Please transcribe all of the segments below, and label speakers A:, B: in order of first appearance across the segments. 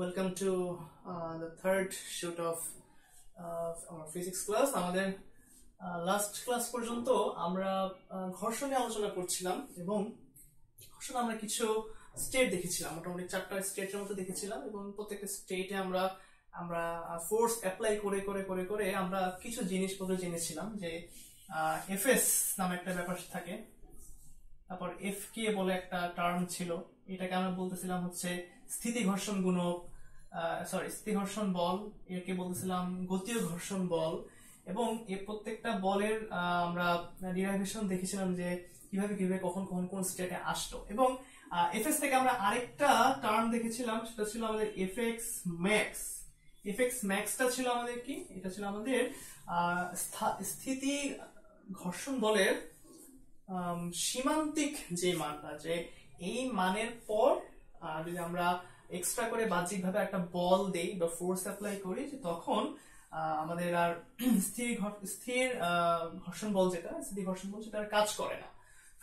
A: Welcome to the third shoot of our physics class. আমাদের last class পর্যন্ত আমরা ঘর্ষণ নিয়ে আলোচনা করছিলাম এবং ঘর্ষণ আমরা কিছু স্টেট দেখেছিলাম, মোটামুটি 4টা স্টেটের মতো দেখেছিলাম এবং প্রত্যেকটা স্টেটে আমরা ফোর্স অ্যাপ্লাই করে করে করে করে আমরা কিছু জিনিসপত্র জেনেছিলাম যে এফএস নামে একটা ব্যাপার থাকে, তারপর এফকে বলে একটা টার্ম ছিল, এটাকে আমরা বলতেছিলাম হচ্ছে স্থিতি ঘর্ষণ গুণক, স্থিতি ঘর্ষণ বল, একে বলতেছিলাম গতীয় ঘর্ষণ বল এবং এই প্রত্যেকটা বলের আমরা ডিরাইভেশন দেখেছিলাম যে কিভাবে কিভাবে কখন কখন কোন স্টেটে আসতো। এবং এফএস থেকে আমরা আরেকটা টার্ম দেখেছিলাম, সেটা ছিল আমাদের এফএক্স ম্যাক্স। এফএক্স ম্যাক্সটা ছিল আমাদের কি, এটা ছিল আমাদের স্থিতি ঘর্ষণ বলের সীমান্তিক যে মানটা, যে এই মানের পর যদি আমরা এক্সট্রা করে বাহ্যিকভাবে একটা বল দেই বা ফোর্স অ্যাপ্লাই করি, তখন আমাদের আর স্থির ঘর্ষণ বল যেটা স্থিতি ঘর্ষণ বল সেটা আর কাজ করে না।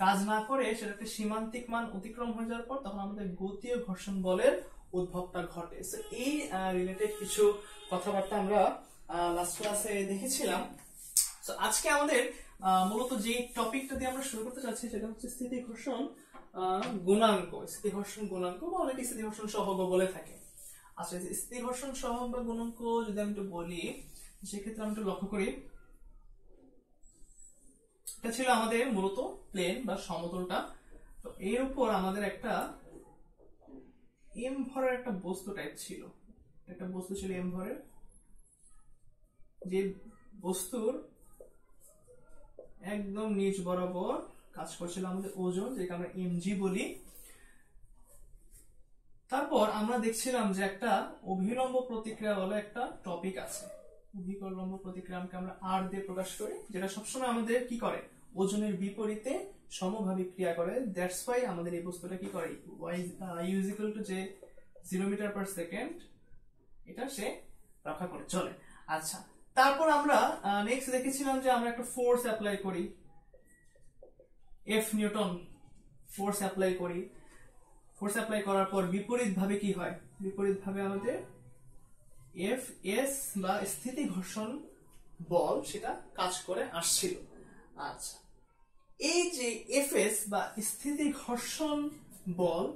A: কাজ না করে সেটা একটা সীমান্তিক মান অতিক্রম হয়ে যাওয়ার পর তখন আমাদের গতীয় ঘর্ষণ বলের উদ্ভবটা ঘটে। এই রিলেটেড কিছু কথাবার্তা আমরা লাস্ট ক্লাসে দেখেছিলাম। আজকে আমাদের মূলত যে টপিকটা দিয়ে আমরা শুরু করতে চাচ্ছি সেটা হচ্ছে স্থিতি ঘর্ষণ গুণাঙ্ক। স্থিতি ঘর্ষণ গুণাঙ্ক বা অনেকে স্থিতি ঘর্ষণ সহগ বলে থাকে। আচ্ছা, স্থিতি ঘর্ষণ সহগ বা গুণাঙ্ক যদি আমি একটু বলি, সেক্ষেত্রে আমি একটু লক্ষ্য করি, এটা ছিল আমাদের মূলত প্লেন বা সমতলটা। তো এর উপর আমাদের একটা এম ভরের একটা বস্তু টাইপ ছিল, একটা বস্তু ছিল এম ভরের, যে বস্তুর একদম নিচ বরাবর কাজ করছিল আমাদের ওজন, যেটা আমরা এমজি বলি। তারপর আমরা দেখছিলাম যে একটা অভিলম্ব প্রতিক্রিয়া বলে একটা টপিক আছে। অভিলম্ব প্রতিক্রিয়াকে আমরা আর দিয়ে প্রকাশ করি, যেটা সবসময় আমাদের কি করে, ওজনের বিপরীতে সমভাবে ক্রিয়া করে। দ্যাটস ওয়াই আমাদের এই বস্তুটা কি করে, ইউ ইজ ইকুয়াল টু যে 0 মিটার পার সেকেন্ড, এটা সে রক্ষা করে চলে। আচ্ছা, তারপর আমরা নেক্সট দেখেছিলাম যে আমরা একটা ফোর্স অ্যাপ্লাই করি, এফ নিউটন ফোর্স অ্যাপ্লাই করি। ফোর্স অ্যাপ্লাই করার পর বিপরীত ভাবে কি হয়, বিপরীত ভাবে আমাদের এফ এস বা স্থিতি ঘর্ষণ বল সেটা কাজ করে আসছিল। আচ্ছা, এই যে এফ এস বা স্থিতি ঘর্ষণ বল,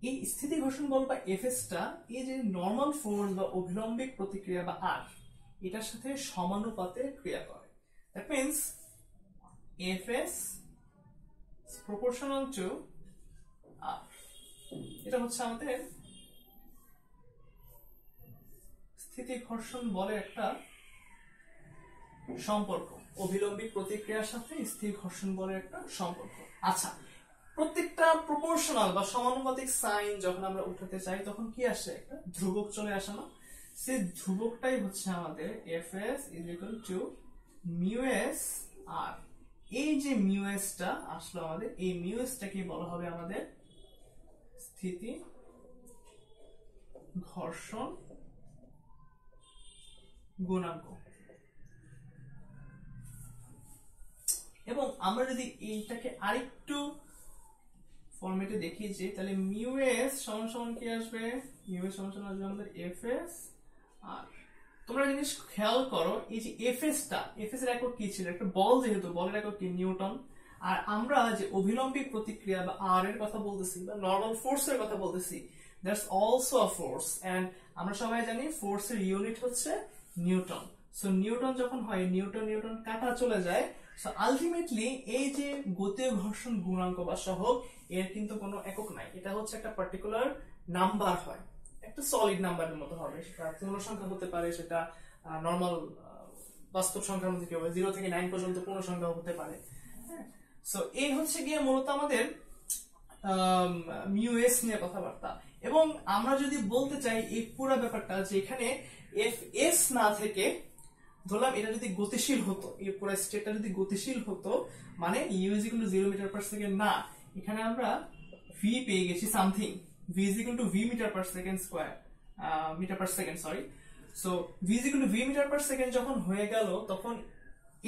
A: এই স্থিতি ঘর্ষণ বল বা এফ এস টা এই যে নর্মাল ফোর্স বা অভিলম্বিক প্রতিক্রিয়া বা আর, এটার সাথে সমানুপাতে ক্রিয়া করে। That means FS is proportional to R. এটা হচ্ছে আমাদের স্থিতি ঘর্ষণ বলের একটা সম্পর্ক, অভিলম্বিক প্রতিক্রিয়ার সাথে স্থির ঘর্ষণ বলের একটা সম্পর্ক। আচ্ছা, প্রত্যেকটা প্রপোর্শনাল বা সমানুপাতিক সাইন যখন আমরা উঠাতে চাই তখন কি আসে, একটা ধ্রুবক চলে আসে না? সেই ধ্রুবকটাই হচ্ছে আমাদের Fs is equal to μs r। এই যে μs টা আসলো আমাদের, এই μs টাকে বলা হবে আমাদের স্থিতি ঘর্ষণ গুণাঙ্ক। এবং আমরা যদি এইটাকে আরেকটু ফরম্যাটে দেখি, যে তাহলে μs সমান সমান কি আসবে, μs সমান সমান আসবে আমাদের Fs আর। তোমরা জিনিস খেয়াল করো, এই যে এফএস এর একক কি ছিল, একটা বল, যেহেতু বলের একক কি নিউটন, আর আমরা যে অভিলম্বিক প্রতিক্রিয়া বা আর এর কথা বলতেছি বা নরমাল ফোর্স এর কথা বলতেছি, that's also a force, and আমরা সবাই জানি ফোর্স এর ইউনিট হচ্ছে নিউটন। সো নিউটন যখন হয়, নিউটন কাটা চলে যায়। সো আলটিমেটলি এই যে গতীয় ঘর্ষণ গুণাঙ্ক বা সহগ, এর কিন্তু কোনো একক নাই, এটা হচ্ছে একটা পার্টিকুলার নাম্বার হয়, একটা সলিড নাম্বারের মতো হবে। সেটা পূর্ণ সংখ্যা হতে পারে, সেটা নরমাল বাস্তব সংখ্যার মধ্যে কি হবে, 0 থেকে 9 পর্যন্ত পূর্ণ সংখ্যা হতে পারে। সো এই হচ্ছে গিয়ে মূলত আমাদের μs নিয়ে কথাবার্তা। এবং আমরা যদি বলতে চাই এই পুরো ব্যাপারটা, যে এখানে fs না থেকে ধরলাম এটা যদি গতিশীল হতো, এই পুরো স্টেটটা যদি গতিশীল হতো, মানে u is equal to 0 metre per second না, এখানে আমরা v পেয়ে গেছি something, v is equal to v metre per second square, metre per second, sorry. So v is equal to v metre per second যখন হয়ে গেল, তখন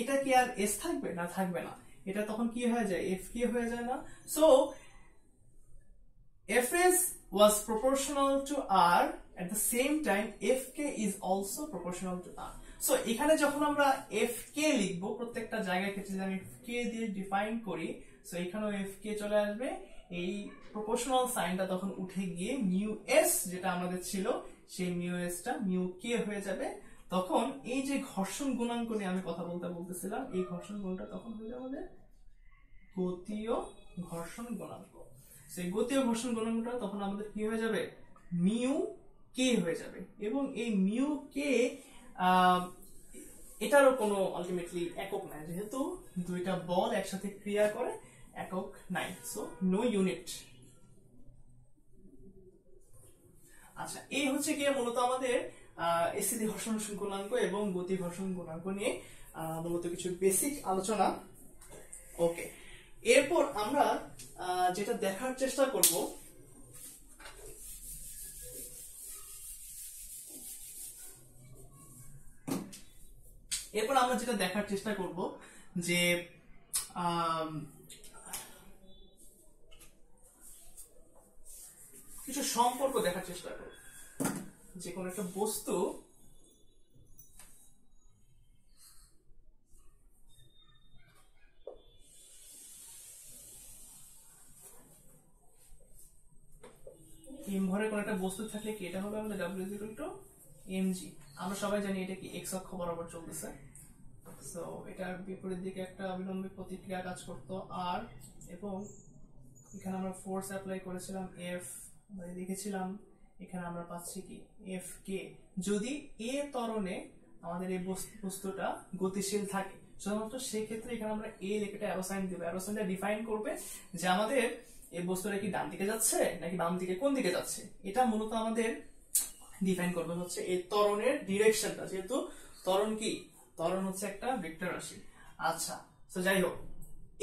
A: এটা কি আর s থাকবে না? থাকবে না। এটা তখন কি হয়ে যায়, f কি হয়ে যায় না? So Fs was proportional to R, at the same time Fk is also proportional to R. So এখানে যখন আমরা Fk লিখবো প্রত্যেকটা জায়গায় ক্ষেত্রে যদি আমি K দিয়ে ডিফাইন করি, সো এখানেও Fk চলে আসবে, এই প্রপোর্শনাল সাইনটা তখন উঠে গিয়ে মিউ এস যেটা আমাদের ছিল সেই মিউ এসটা মিউ কে হয়ে যাবে। তখন এই যে ঘর্ষণ গুণাঙ্ক নিয়ে আমি কথা বলতেছিলাম, এই ঘর্ষণ গুণটা তখন হয়ে যাবে আমাদের গতীয় ঘর্ষণ গুণাঙ্ক। সেই গতীয় ঘর্ষণ গুণাঙ্কটা তখন আমাদের কি হয়ে যাবে, মিউ কে হয়ে যাবে। এবং এই মিউ কে এটারও কোনো আলটিমেটলি একক নাই, যেহেতু দুইটা বল একসাথে ক্রিয়া করে, একক নাই, সো নো ইউনিট। আচ্ছা, এই হচ্ছে গিয়ে মূলত আমাদের স্থিতি ঘর্ষণ গুণাঙ্ক এবং গতি ঘর্ষণ গুণাঙ্ক নিয়ে মূলত কিছু বেসিক আলোচনা। ওকে, এরপর আমরা যেটা দেখার চেষ্টা করব, যে কিছু সম্পর্ক দেখার চেষ্টা করব। যে কোনো একটা বস্তু ভরে কোন একটা বস্তু থাকলে কি এটা হবে আমাদের W mg। আমরা সবাই জানি এটা কি x অক্ষ বরাবর চলতেছে, সো এটার বিপরীত দিকে একটা অবিলম্বিত প্রতিক্রিয়া কাজ করতো r, এবং এখানে আমরা ফোর্স অ্যাপ্লাই করেছিলাম F, আমরা লিখেছিলাম এখানে আমরা পাচ্ছি কি Fk। যদি a ত্বরণে আমাদের এই বস্তুটা গতিশীল থাকে, শুধুমাত্র সেই ক্ষেত্রে এখানে আমরা a লিখে একটা অ্যারো সাইন দেব। অ্যারো সাইনটা ডিফাইন করবে যে আমাদের এই বস্তুটা কি ডান দিকে যাচ্ছে নাকি বাম দিকে, কোন দিকে যাচ্ছে, এটা মূলত আমাদের ডিফাইন করবে হচ্ছে এই ত্বরণের ডিরেকশনটা, যেহেতু ত্বরণ কি, ত্বরণ হচ্ছে একটা ভেক্টর রাশি। আচ্ছা, তো যাই হোক,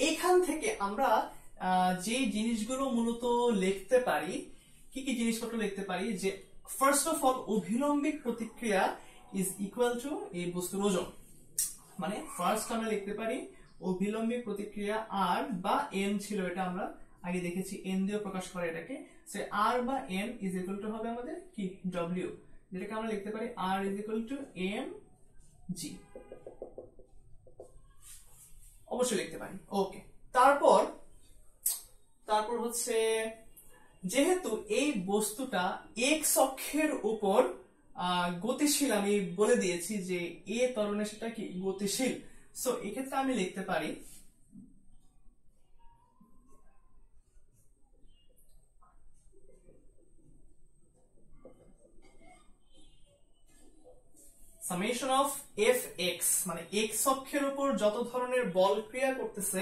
A: এইখান থেকে আমরা যে জিনিসগুলো মূলত লিখতে পারি, কি কি জিনিসপত্র লিখতে পারি, যে ফার্স্ট অফ অল অভিলম্বিক প্রতিক্রিয়া ইজ ইকুয়াল টু এই বস্তুর ওজন। মানে ফার্স্ট আমরা লিখতে পারি অভিলম্বিক প্রতিক্রিয়া আর বা এন ছিল, এটা আমরা আগে দেখেছি এন দিয়ে প্রকাশ করে এটাকে, সে আর বা এন ইজ ইকুয়াল টু হবে আমাদের কি ডব্লিউ, যেটাকে আমরা লিখতে পারি R is equal to M G, অবশ্যই লিখতে পারি। ওকে, তারপর হচ্ছে যেহেতু এই বস্তুটা এক্স অক্ষের উপর গতিশীল, আমি বলে দিয়েছি যে এ ত্বরণে সেটা কি গতিশীল, সো এক্ষেত্রে আমি লিখতে পারি সামেশন অফ এফ এক্স, মানে এক্স অক্ষের উপর যত ধরনের বল ক্রিয়া করতেছে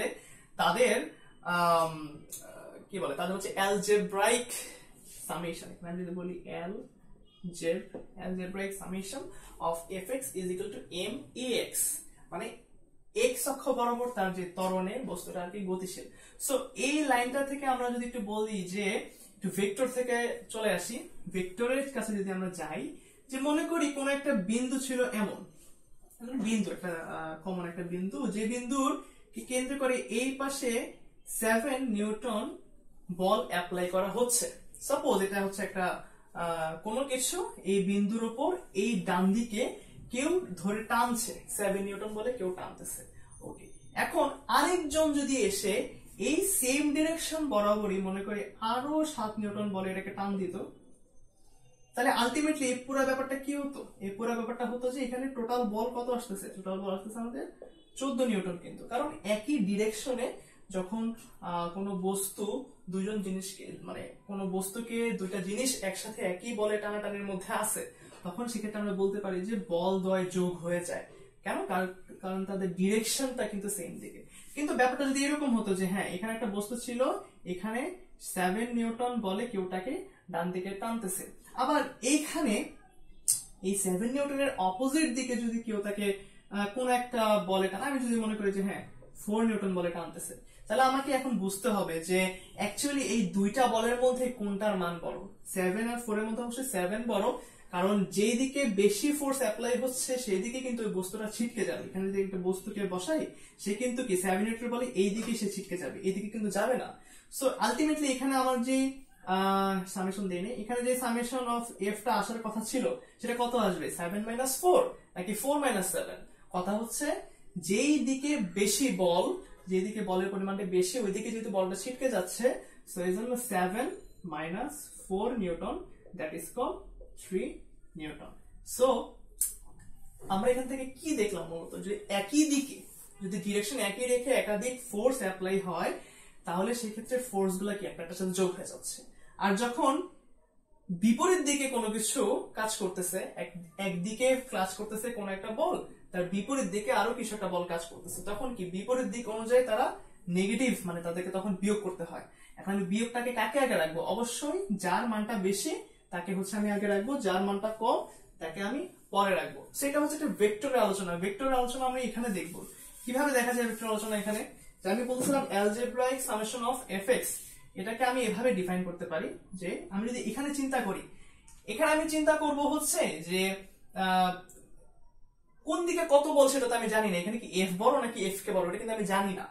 A: তাদের কি বলে, তাদের হচ্ছে অ্যালজেব্রাইক সামেশন। আমি যদি বলি algebraic summation of F X is equal to M E X, মানে এক্স অক্ষ বরাবর তার যে ত্বরণে বস্তুটা আর কি গতিশীল। সো এই লাইনটা থেকে আমরা যদি একটু বলি যে একটু ভেক্টর থেকে চলে আসি, ভেক্টরের কাছে যদি আমরা যাই, যে মনে করি কোন একটা বিন্দু ছিল এমন বিন্দু, একটা কমন একটা বিন্দু, যে বিন্দুর কি কেন্দ্র করে এই পাশে 7 নিউটন বল অ্যাপ্লাই করা হচ্ছে। সাপোজ এটা হচ্ছে একটা কোনো কিছু, এই বিন্দুর উপর এই ডান দিকে কেউ ধরে টানছে, 7 নিউটন বলে কেউ টানতেছে। ওকে, এখন আরেকজন যদি এসে এই সেম ডিরেকশন বরাবরই মনে করি আরো 7 নিউটন বলে এটাকে টান দিত, তাহলে আলটিমেটলি এই পুরো ব্যাপারটা কি হতো, এই পুরো ব্যাপারটা হতো যে এখানে টোটাল বল কত আসতেছে, টোটাল বল আসতেছে আমাদের 14 নিউটন। কিন্তু কারণ একই ডিরেকশনে যখন কোনো বস্তু দুইজন জিনিসকে, মানে কোনো বস্তুকে দুইটা জিনিস একসাথে একই বলে টানাটানির মধ্যে আছে, তখন সেক্ষেত্রে আমরা বলতে পারি যে বল দ্বয় যোগ হয়ে যায়। কেন? কারণ তাদের ডিরেকশনটা কিন্তু সেম দিকে। কিন্তু ব্যাপারটা যদি এরকম হতো যে হ্যাঁ, এখানে একটা বস্তু ছিল, এখানে 7 নিউটন বলে কেউ তাকে ডান দিকে টানতেছে, আবার এইখানে এই 7 নিউটনের অপোজিট দিকে যদি কেউ তাকে কোন একটা বলে টানে, আমি যদি মনে করি যে হ্যাঁ 4 নিউটন বলে টানতেছে, তাহলে আমাকে এখন বুঝতে হবে যে অ্যাকচুয়ালি এই দুইটা বলের মধ্যে কোনটার মান বড়। 7 আর 4 এর মধ্যে অবশ্যই 7 বড়, কারণ যেই দিকে বেশি ফোর্স অ্যাপ্লাই হচ্ছে সেই দিকে কিন্তু ওই বস্তুটা ছিটকে যাবে। এখানে যদি একটা বস্তুকে বসাই, সে কিন্তু কি 7 নিউটন বলে এই দিকে সে ছিটকে যাবে, এই দিকে কিন্তু যাবে না। সো আলটিমেটলি এখানে আমার যে সামেশন দেইনি, এখানে যে সামেশন অফ এফ টা আসার কথা ছিল সেটা কত আসবে, 7-4 নাকি 4-7? কথা হচ্ছে যেই দিকে বেশি বল, যেদিকে বলের পরিমাণটা বেশি ওই দিকে যেহেতু বলটা ছিটকে যাচ্ছে, সো এই জন্য 7-4 Newton, that is call 3 Newton. So আমরা এখান থেকে কি দেখলাম মূলত, যে একই দিকে যদি ডিরেকশন একই রেখে একাধিক ফোর্স অ্যাপ্লাই হয় তাহলে সেক্ষেত্রে ফোর্স গুলা কি একটার সাথে যোগ হয়ে যাচ্ছে। আর যখন বিপরীত দিকে কোনো কিছু কাজ করতেছে, একদিকে কাজ করতেছে কোন একটা বল, তার বিপরীত দিকে আরো কিছু একটা বল কাজ করতেছে, তখন কি বিপরীত দিক অনুযায়ী তারা নেগেটিভ, মানে তাদেরকে তখন বিয়োগ করতে হয়। এখন আমি বিয়োগটাকে কাকে আগে রাখবো, অবশ্যই যার মানটা বেশি তাকে হচ্ছে আমি আগে রাখবো, যার মানটা কম তাকে আমি পরে রাখবো। সেটা হচ্ছে একটা ভেক্টরের আলোচনা। ভেক্টরের আলোচনা আমরা এখানে দেখবো কিভাবে দেখা যায় ভেক্টর আলোচনা। এখানে যে আমি বলছিলাম অ্যালজেব্রাইক সামেশন অফ এফএক্স, এটাকে আমি এভাবে ডিফাইন করতে পারি যে আমি যদি এখানে চিন্তা করি, এখানে আমি চিন্তা করব হচ্ছে যে কোন দিকে কত বল সেটা তো আমি জানি না, এখানে কি এফ বড় নাকি এফ কে বড় এটা কিন্তু আমি জানি না,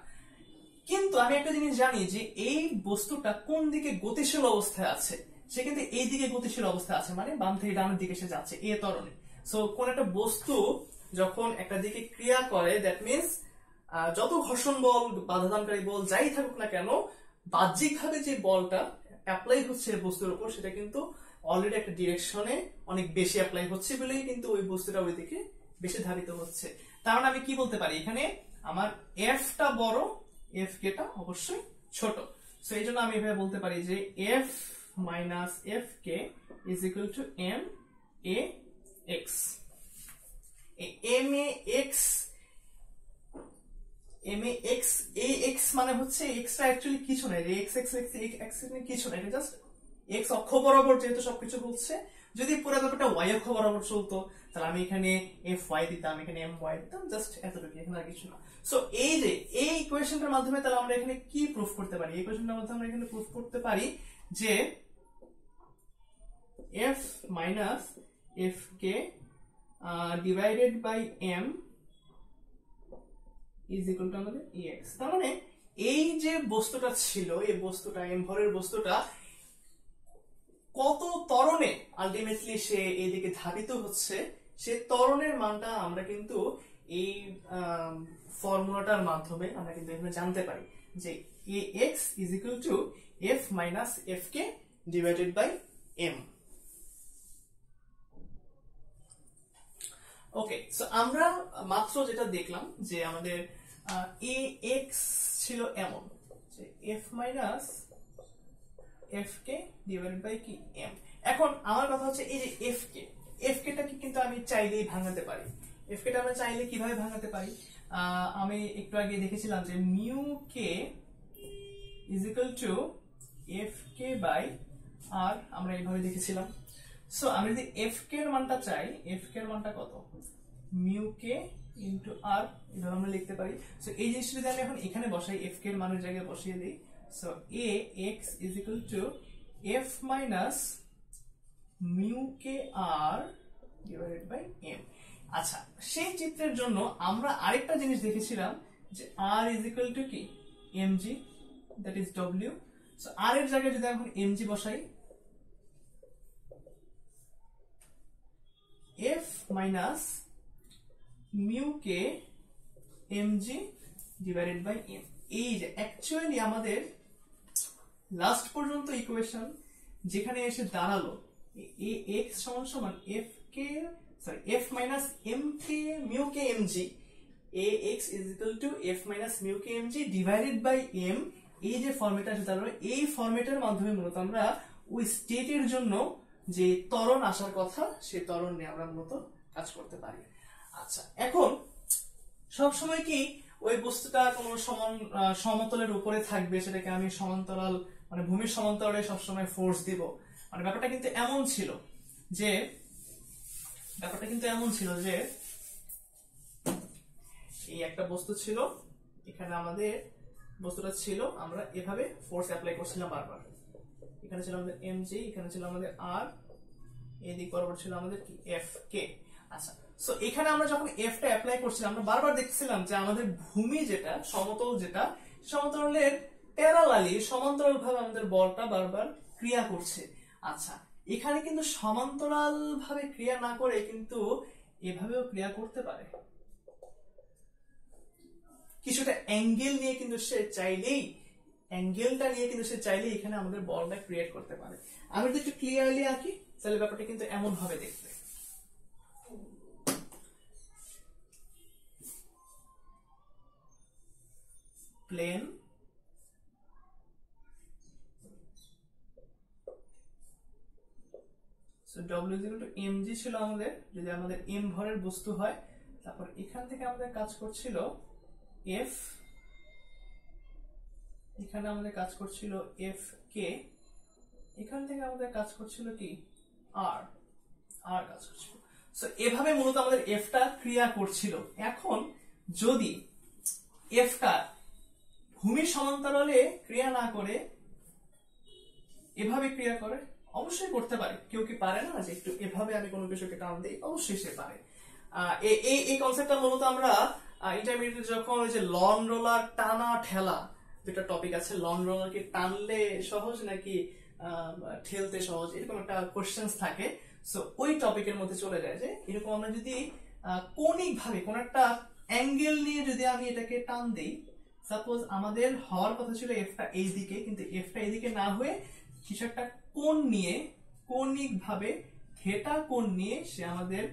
A: কিন্তু আমি একটা জিনিস জানি যে এই বস্তুটা কোন দিকে গতিশীল অবস্থায় আছে, সে কিন্তু এই দিকে গতিশীল অবস্থায় আছে, মানে বাম থেকে ডানের দিকে সে যাচ্ছে এ ত্বরণে। সো কোন একটা বস্তু যখন একটা দিকে ক্রিয়া করে, দ্যাট মিনস যত ঘর্ষণ বল, বাধাদানকারী বল যাই থাকুক না কেন, বাহ্যিকভাবে যে বলটা অ্যাপ্লাই হচ্ছে বস্তুর উপর সেটা কিন্তু অলরেডি একটা ডিরেকশনে অনেক বেশি অ্যাপ্লাই হচ্ছে বলেই কিন্তু ওই বস্তুটা ওই দিকে বেশি ধাবিত হচ্ছে। তার মানে আমি কি বলতে পারি, এখানে আমার এফ টা বড়, এফ কে টা অবশ্যই ছোট। সো এই জন্য আমি এভাবে বলতে পারি যে F minus F K is equal to M A X. M A X, M A X, A X মানে হচ্ছে এক্সটা অ্যাকচুয়ালি কিছু না, এক্স এক্স এক্স কিছু না, এটা জাস্ট এক্স অক্ষ বরাবর যেহেতু সবকিছু হচ্ছে। যদি পুরো ব্যাপারটা ওয়াই অক্ষ বরাবর চলতো তাহলে আমি এখানে এফ ওয়াই দিতাম, এখানে এম ওয়াই দিতাম, জাস্ট এতটুকু, এখানে আর কিছু না। সো এই যে এই ইকুয়েশনটার মাধ্যমে তাহলে আমরা এখানে কি প্রুফ করতে পারি, এই ইকুয়েশনটার মাধ্যমে আমরা এখানে প্রুফ করতে পারি যে F minus F K divided by M is equal to আমাদের ex। তার মানে এই যে বস্তুটা ছিল, এই বস্তুটা এম ভরের বস্তুটা কত ত্বরণে আলটিমেটলি সে এইদিকে ধাবিত হচ্ছে, সে ত্বরণের মানটা আমরা কিন্তু এই ফর্মুলাটার মাধ্যমে আমরা কিন্তু এখানে জানতে পারি যে ax is equal to f minus f K divided by m। Okay, so আমরা মাত্র যেটা দেখলাম যে আমাদের ax ছিল এমন যে f minus f K divided by কি m। এখন আমার কথা হচ্ছে এই যে f কে টাকে কিন্তু আমি চাইলেই ভাঙাতে পারি। f কে টা আমরা চাইলে কিভাবে ভাঙাতে পারি, আমি একটু আগে দেখেছিলাম যে mu K is equal to f K by r, আমরা এইভাবে দেখেছিলাম। সো আমি যদি f কে এর মানটা চাই, f কে এর মানটা কত, মিউ কে ইনটু r, এভাবে আমরা লিখতে পারি। সো এই জিনিসটা যদি আমি এখন এখানে বসাই, f কে এর মানের জায়গায় বসিয়ে দিই, so ax is equal to f minus mu k r divided by m। আচ্ছা, সেই চিত্রের জন্য আমরা আরেকটা জিনিস দেখেছিলাম যে r is equal to কি mg, that is w। So r এর জায়গায় যদি এখন mg বসাই, f minus mu k mg divided by m। এই যে অ্যাকচুয়ালি আমাদের লাস্ট পর্যন্ত ইকুয়েশন যেখানে এসে দাঁড়ালো ax সমান সমান f minus mk mu k mg, ax is equal to f minus mu k mg divided by m, এই যে ফর্মেটটা এসে দাঁড়ালো, এই ফর্মেটের মাধ্যমে মূলত আমরা ওই স্টেটের জন্য যে ত্বরণ আসার কথা সেই ত্বরণ নিয়ে আমরা মূলত কাজ করতে পারি। আচ্ছা, এখন সব সময় কি ওই বস্তুটা কোন সমতলের উপরে থাকবে, সেটাকে আমি সমান্তরাল মানে ভূমির সমান্তরালে সবসময় ফোর্স দিব, মানে ব্যাপারটা কিন্তু এমন ছিল যে এই একটা বস্তু ছিল, এখানে আমাদের বস্তুটা ছিল, আমরা এভাবে ফোর্স অ্যাপ্লাই করছিলাম বারবার, এখানে ছিল আমাদের mg, এখানে ছিল আমাদের r, এই দিক বরাবর ছিল আমাদের কি fk। আচ্ছা, সো এখানে আমরা যখন f টা অ্যাপ্লাই করছিলাম আমরা বারবার দেখছিলাম যে আমাদের ভূমি যেটা সমতল, যেটা সমতলের প্যারালালি সমান্তরাল ভাবে আমাদের বলটা বারবার ক্রিয়া করছে। আচ্ছা, এখানে কিন্তু সমান্তরাল ভাবে ক্রিয়া না করে কিন্তু এভাবেও ক্রিয়া করতে পারে, কিছুটা অ্যাঙ্গেল নিয়ে কিন্তু সে চাইলেই এখানে আমাদের বলটা ক্রিয়েট করতে পারে। আমি যদি একটু ক্লিয়ারলি আঁকি তাহলে ব্যাপারটা কিন্তু এমন ভাবে দেখবে। প্লেন W = mg ছিল আমাদের, যদি আমাদের m ভরের বস্তু হয়। তারপর এখান থেকে আমাদের কাজ করছিল f, এখানে আমাদের কাজ করছিল f k, এখান থেকে আমাদের কাজ করছিল কি r কাজ করছিল। সো এভাবে মূলত আমাদের f টা ক্রিয়া করছিল। এখন যদি f টা ভূমির সমান্তরালে ক্রিয়া না করে এভাবে ক্রিয়া করে, অবশ্যই করতে পারে। কেউ কি পারে না যে একটু এভাবে আমি কোনো কিছুকে টান দিই? অবশ্যই সে পারে। এই কনসেপ্টটা মূলত আমরা ইন্টারমিডিয়েটে যখন ওই যে লন রোলার টানা ঠেলা দুটো টপিক আছে, লন রোলার কি টানলে সহজ নাকি ঠেলতে সহজ, এরকম একটা কোশ্চেন্স থাকে। সো ওই টপিকের মধ্যে চলে যায় যে এরকম আমরা যদি কৌণিক ভাবে কোন একটা অ্যাঙ্গেল নিয়ে যদি আমি এটাকে টান দিই, সাপোজ আমাদের হওয়ার কথা ছিল এফটা এই দিকে, কিন্তু এফটা এইদিকে না হয়ে কিছু একটা কোণ নিয়ে, কৌণিক ভাবে থিটা কোণ নিয়ে সে আমাদের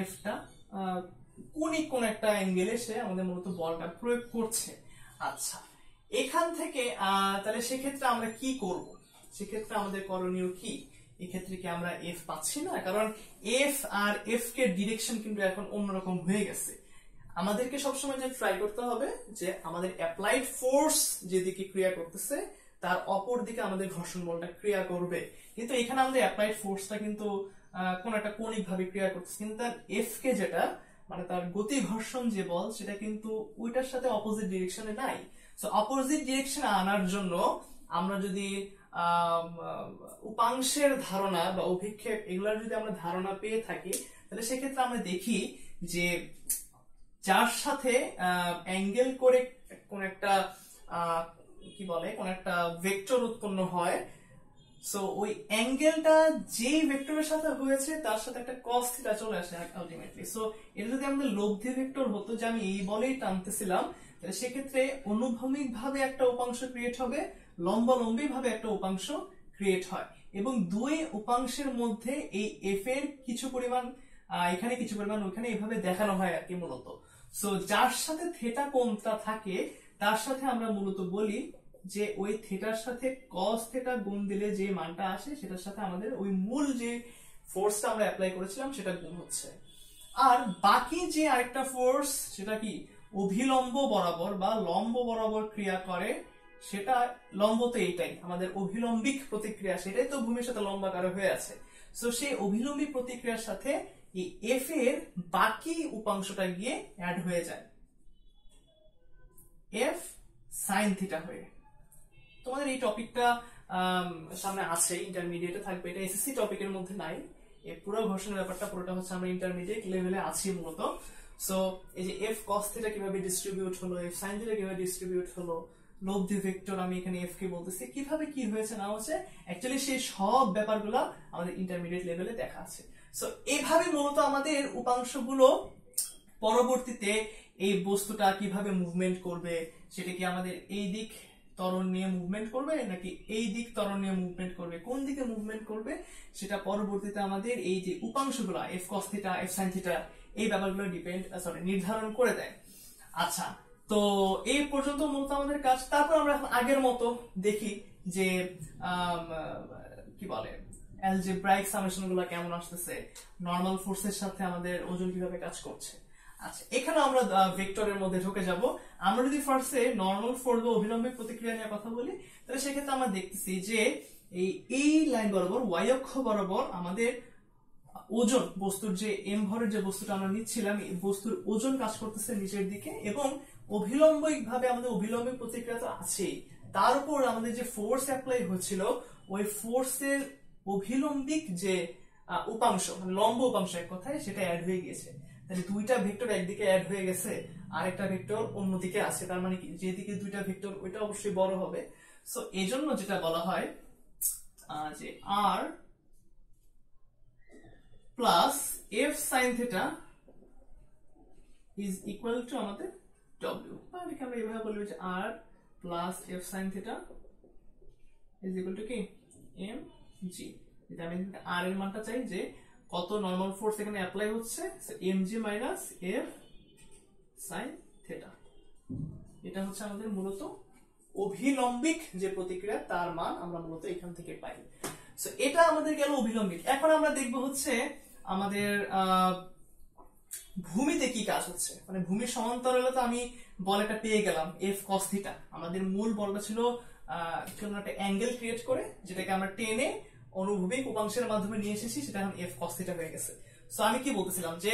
A: এফটা কৌণিক কোন একটা অ্যাঙ্গেলে সে আমাদের মূলত বলটা প্রয়োগ করছে। আচ্ছা, এখান থেকে তাহলে সেক্ষেত্রে আমরা কি করব? সেক্ষেত্রে আমাদের করণীয় কি? এক্ষেত্রে কি আমরা এফ পাচ্ছি না? কারণ এফ আর এফ কে ডিরেকশন কিন্তু এখন অন্যরকম হয়ে গেছে। আমাদেরকে সবসময় যে ট্রাই করতে হবে যে আমাদের অ্যাপ্লাইড ফোর্স যেদিকে ক্রিয়া করতেছে তার অপর দিকে আমাদের ঘর্ষণ বলটা ক্রিয়া করবে। কিন্তু এখানে আমাদের অ্যাপ্লাইড ফোর্সটা কিন্তু কোন একটা কৌণিক ভাবে ক্রিয়া করতেছে, কিন্তু তার এফ কে যেটা মানে তার গতি ঘর্ষণ যে বল সেটা কিন্তু ওইটার সাথে অপোজিট ডিরেকশনে নাই। সো অপোজিট ডিরেকশনে আনার জন্য আমরা যদি উপাংশের ধারণা বা অভিক্ষেপ এগুলোর যদি আমরা ধারণা পেয়ে থাকি, তাহলে সেক্ষেত্রে আমরা দেখি যে যার সাথে অ্যাঙ্গেল করে কোন একটা কি বলে কোন একটা ভেক্টর উৎপন্ন হয়, সো ওই অ্যাঙ্গেলটা যেই ভেক্টরের সাথে হয়েছে তার সাথে একটা cos থিটা চলে আসে আলটিমেটলি। সো এটা যদি আমাদের লব্ধি ভেক্টর হতো যে আমি এই বলেই টানতেছিলাম, তাহলে সেক্ষেত্রে অনুভূমিক ভাবে একটা উপাংশ ক্রিয়েট হবে, লম্বালম্বী ভাবে একটা উপাংশ ক্রিয়েট হয়, এবং দুই উপাংশের মধ্যে এই এফ এর কিছু পরিমাণ এখানে কিছু পরিমাণ ওখানে এভাবে দেখানো হয় আর কি মূলত। সো যার সাথে থিটা কোণটা থাকে তার সাথে আমরা মূলত বলি যে ওই থিটার সাথে cos থিটা গুণ দিলে যে মানটা আসে সেটার সাথে আমাদের ওই মূল যে ফোর্সটা আমরা অ্যাপ্লাই করেছিলাম সেটা গুণ হচ্ছে। আর বাকি যে আরেকটা ফোর্স সেটা কি অভিলম্ব বরাবর বা লম্ব বরাবর ক্রিয়া করে, সেটা লম্ব তো এইটাই আমাদের অভিলম্বিক প্রতিক্রিয়া, সেটাই তো ভূমির সাথে লম্বাকারে হয়ে আছে। সো সেই অভিলম্বিক প্রতিক্রিয়ার সাথে এই এফ এর বাকি উপাংশটা গিয়ে অ্যাড হয়ে যায় এফ সাইন থিটা হয়ে। তোমাদের এই টপিকটা সামনে আছে, ইন্টারমিডিয়েটে থাকবে, এটা এসএসসি টপিকের মধ্যে নাই। এই পুরো ঘর্ষণের ব্যাপারটা পুরোটা হচ্ছে আমরা ইন্টারমিডিয়েট লেভেলে আছি মূলত। সো এই যে এফ cos থিটা কিভাবে ডিস্ট্রিবিউট হলো, এফ সাইন থিটা কিভাবে ডিস্ট্রিবিউট হলো, লব্ধি ভেক্টর আমি এখানে এফ কে বলতেছি, কিভাবে কি হয়েছে না হচ্ছে, অ্যাকচুয়ালি সেই সব ব্যাপারগুলো আমাদের ইন্টারমিডিয়েট লেভেলে দেখা আছে। সো এইভাবে মূলত আমাদের উপাংশগুলো পরবর্তীতে এই বস্তুটা কিভাবে মুভমেন্ট করবে, সেটা কি আমাদের এই দিক ত্বরণ নিয়ে মুভমেন্ট করবে নাকি এই দিক ত্বরণ নিয়ে মুভমেন্ট করবে, কোন দিকে মুভমেন্ট করবে, সেটা পরবর্তীতে আমাদের এই যে উপাংশগুলো F cos theta F sine theta এই ব্যাপারগুলো নির্ধারণ করে দেয়। আচ্ছা, তো এই পর্যন্ত মূলত আমাদের কাজ। তারপর আমরা এখন আগের মতো দেখি যে কি বলে অ্যালজেব্রাইক সামেশন গুলো কেমন আসতেছে, নরমাল ফোর্সের সাথে আমাদের ওজন কিভাবে কাজ করছে। আচ্ছা, এখানে আমরা ভেক্টরের মধ্যে ঢুকে যাব। আমরা যদি ফার্স্টে নরমাল ফোর্স বা অভিলম্বিক প্রতিক্রিয়া নিয়ে কথা বলি, তাহলে সেক্ষেত্রে আমরা দেখতেছি যে এই লাইন বরাবর ওয়াই অক্ষ বরাবর আমাদের ওজন, বস্তুর যে এম ভরের যে বস্তুটা আমরা নিচ্ছিলাম এই বস্তুর ওজন কাজ করতেছে নিচের দিকে, এবং অভিলম্বিক ভাবে আমাদের অভিলম্বিক প্রতিক্রিয়া তো আছেই, তার উপর আমাদের যে ফোর্স অ্যাপ্লাই হচ্ছিল ওই ফোর্সের অভিলম্বিক যে উপাংশ মানে লম্ব উপাংশ এক কথায় সেটা অ্যাড হয়ে গিয়েছে। তাহলে দুইটা ভেক্টর একদিকে অ্যাড হয়ে গেছে, আরেকটা ভেক্টর অন্যদিকে আছে, তার মানে কি যেদিকে দুইটা ভেক্টর ওইটা অবশ্যই বড় হবে। সো এজন্য যেটা বলা হয় যে R plus F sine theta is equal to আমাদের ডব্লিউ, তাহলে আমরা এইভাবে বলবো যে R plus F sine theta is equal to কি এম জি। যেটা আমি আর এর মানটা চাই যে কত নর্মাল ফোর্স এখানে অ্যাপ্লাই হচ্ছে, M G minus F sine theta. এটা হচ্ছে আমাদের মূলত অভিলম্বিক যে প্রতিক্রিয়া তার মান আমরা মূলত এখান থেকে পাই। সো এটা আমাদের গেল অভিলম্বিক। এখন আমরা দেখব হচ্ছে আমাদের ভূমিতে কি কাজ হচ্ছে, মানে ভূমির সমান্তরালে তো আমি বল একটা পেয়ে গেলাম এফ কস থিটা। আমাদের মূল বলটা ছিল একটা অ্যাঙ্গেল ক্রিয়েট করে, যেটাকে আমরা টেনে অনুভূমিক উপাংশের মাধ্যমে নিয়ে এসেছি, সেটা এখন এফ কস থিটা হয়ে গেছে। সো আমি কি বলতেছিলাম যে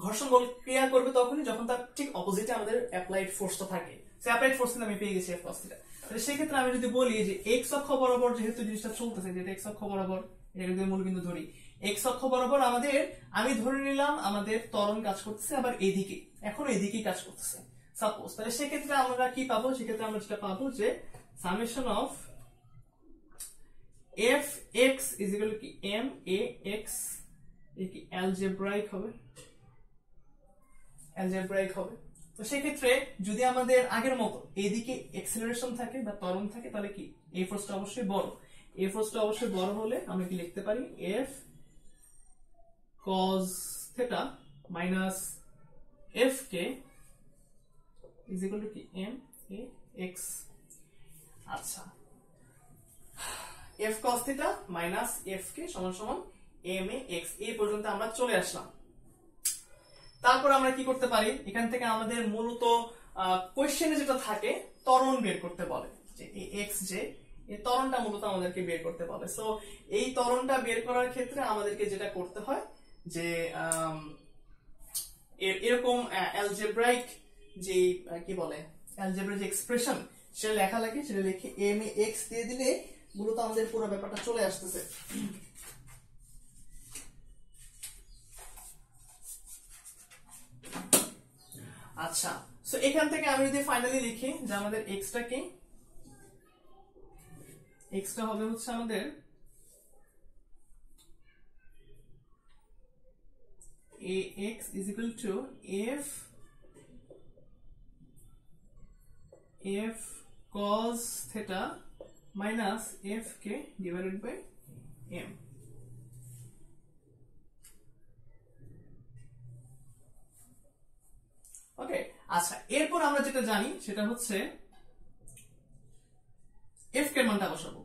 A: ঘর্ষণ বল ক্রিয়া করবে তখনই যখন তার ঠিক অপোজিটে আমাদের অ্যাপ্লাইড ফোর্সটা থাকে। সো অ্যাপ্লাইড ফোর্স কিন্তু আমি পেয়ে গেছি এফ কস থিটা। তাহলে সেক্ষেত্রে আমি যদি বলি যে এক্স অক্ষ বরাবর যেহেতু জিনিসটা চলতেছে, যেটা এক্স অক্ষ বরাবর, এটা যদি মূল বিন্দু ধরি, এক্স অক্ষ বরাবর আমাদের আমি ধরে নিলাম আমাদের ত্বরণ কাজ করতেছে আবার এদিকে, এখন এদিকেই কাজ করতেছে সাপোজ। তাহলে সেক্ষেত্রে আমরা কি পাবো, সেক্ষেত্রে আমরা যেটা পাবো যে summation of F X is equal to কি এম এ এক্স, এই কি অ্যালজেব্রাইক হবে, অ্যালজেব্রাইক হবে। তো সেক্ষেত্রে যদি আমাদের আগের মতো এদিকে এক্সেলারেশন থাকে বা ত্বরণ থাকে, তাহলে কি এই ফোর্সটা অবশ্যই বড়, এই ফোর্সটা অবশ্যই বড় হলে আমরা কি লিখতে পারি F cos theta minus f k is equal to কি m a x। আচ্ছা, f cos theta minus f k সমান সমান m a x। এই পর্যন্ত আমরা চলে আসলাম। তারপর আমরা কি করতে পারি, এখান থেকে আমাদের মূলত কোশ্চেনে যেটা থাকে ত্বরণ বের করতে বলে, যে এই x যে এই ত্বরণটা মূলত আমাদেরকে বের করতে বলে। সো এই ত্বরণটা বের করার ক্ষেত্রে আমাদেরকে যেটা করতে হয় যে এরকম অ্যালজেব্রাইক যে কি বলে অ্যালজেব্রা যে এক্সপ্রেশন সেটা লেখা লাগে, সেটা লিখে এম এ এক্স দিয়ে দিলে মূলত আমাদের পুরো ব্যাপারটা চলে আসতেছে। আচ্ছা, সো এখান থেকে আমি যদি ফাইনালি লিখি যে আমাদের এক্সটা কি, এক্সটা হবে হচ্ছে আমাদের ax is equal to f cos theta minus fk divided by m। ওকে, আচ্ছা, এরপর আমরা যেটা জানি সেটা হচ্ছে f কে মানটা বসাবো।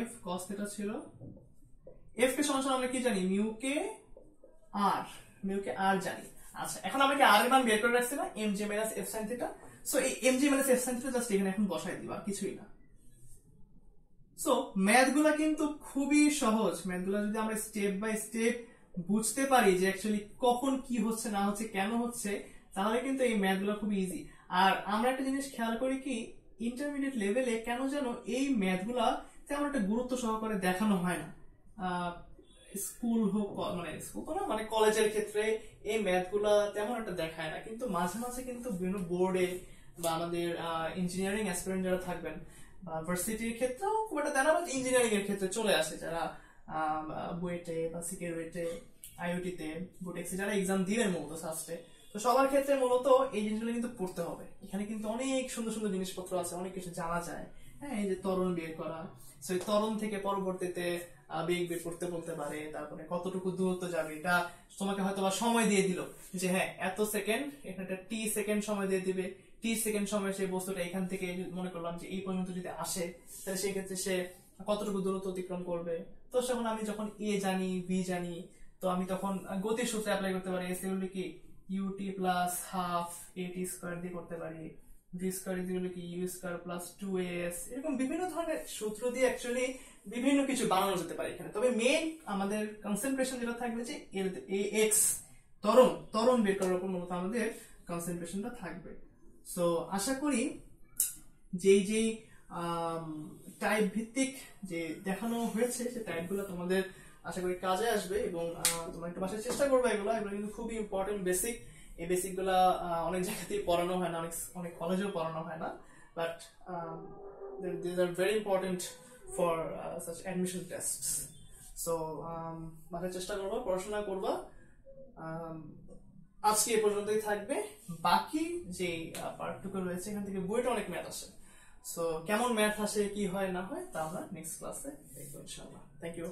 A: f cos theta ছিল, f কে সমান সমান আমরা কি জানি মিউ কে আর জানি। আচ্ছা, এখন আমরা কি আর এর মান বের করে রাখছি না mj f sin theta। So এই mj f sin theta just এখানে এখন বসাই দিবা, কিছুই না। সো ম্যাথগুলা কিন্তু খুবই সহজ, ম্যাথগুলা যদি আমরা স্টেপ বাই স্টেপ বুঝতে পারি যে অ্যাকচুয়ালি কখন কি হচ্ছে না হচ্ছে কেন হচ্ছে, তাহলে কিন্তু এই ম্যাথগুলো খুব ইজি। আর আমরা একটা জিনিস খেয়াল করি কি ইন্টারমিডিয়েট লেভেলে কেন যেন এই ম্যাথগুলা তেমন একটা গুরুত্ব সহকারে দেখানো হয় না। স্কুল হোক মানে স্কুল তো না, মানে কলেজের ক্ষেত্রে এই ম্যাথগুলা তেমন একটা দেখায় না, কিন্তু মাঝে মাঝে কিন্তু বিভিন্ন বোর্ডে বা আমাদের ইঞ্জিনিয়ারিং অ্যাসপিরেন্ট যারা থাকবেন বা ভার্সিটির ক্ষেত্রেও খুব একটা দেয় না, বাট ইঞ্জিনিয়ারিং এর ক্ষেত্রে চলে আসে যারা বুয়েটে বা সিকিউরিটিতে আইওটিতে বুটেক্সে যারা এক্সাম দিবেন মূলত সাস্টে। তো সবার ক্ষেত্রে মূলত এই জিনিসগুলো কিন্তু পড়তে হবে। এখানে কিন্তু অনেক সুন্দর সুন্দর জিনিসপত্র আছে, অনেক কিছু জানা যায়। হ্যাঁ, এই যে ত্বরণ বের করা, সেই ত্বরণ থেকে পরবর্তীতে বেগ বের করতে বলতে পারে, তারপরে কতটুকু দূরত্ব যাবে, এটা তোমাকে হয়তো বা সময় দিয়ে দিল যে হ্যাঁ এত সেকেন্ড, এখানে একটা টি সেকেন্ড সময় দিয়ে দিবে, টি সেকেন্ড সময় সেই বস্তুটা এখান থেকে মনে করলাম যে এই পর্যন্ত যদি আসে, তাহলে সেই ক্ষেত্রে সে কতটুকু দূরত্ব অতিক্রম করবে। তো সেখানে আমি যখন এ জানি বি জানি, তো আমি তখন গতির সূত্রে অ্যাপ্লাই করতে পারি। এস ইকুয়াল টু কি ইউটি প্লাস হাফ এটি স্কয়ার দিয়ে করতে পারি, ভি স্কয়ার ইকুয়াল টু কি ইউ স্কয়ার প্লাস 2as, এরকম বিভিন্ন ধরনের সূত্র দিয়ে অ্যাকচুয়ালি বিভিন্ন কিছু বানানো যেতে পারে এখানে। তবে মেইন আমাদের কনসেন্ট্রেশন যেটা থাকবে যে এক্স ত্বরণ বের করার উপর মূলত আমাদের কনসেন্ট্রেশনটা থাকবে। সো আশা করি যেই টাইপ ভিত্তিক যে দেখানো হয়েছে সে টাইপগুলো তোমাদের আশা করি কাজে আসবে, এবং তোমরা একটু বাসায় চেষ্টা করবে। এগুলো কিন্তু খুবই ইম্পর্টেন্ট বেসিক। এই বেসিক গুলা অনেক জায়গাতেই পড়ানো হয় না, অনেক কলেজেও পড়ানো হয় না। but these are very important for such admission tests. So মাথায় চেষ্টা করবা, পড়াশোনা করবা। আজকে এই পর্যন্তই থাকবে। বাকি যে পার্টটুকু রয়েছে এখান থেকে বইটা অনেক ম্যাথ আসে, সো কেমন ম্যাথ আসে, কি হয় না হয় তা আমরা নেক্সট ক্লাসে দেখবো ইনশাআল্লাহ। Thank you.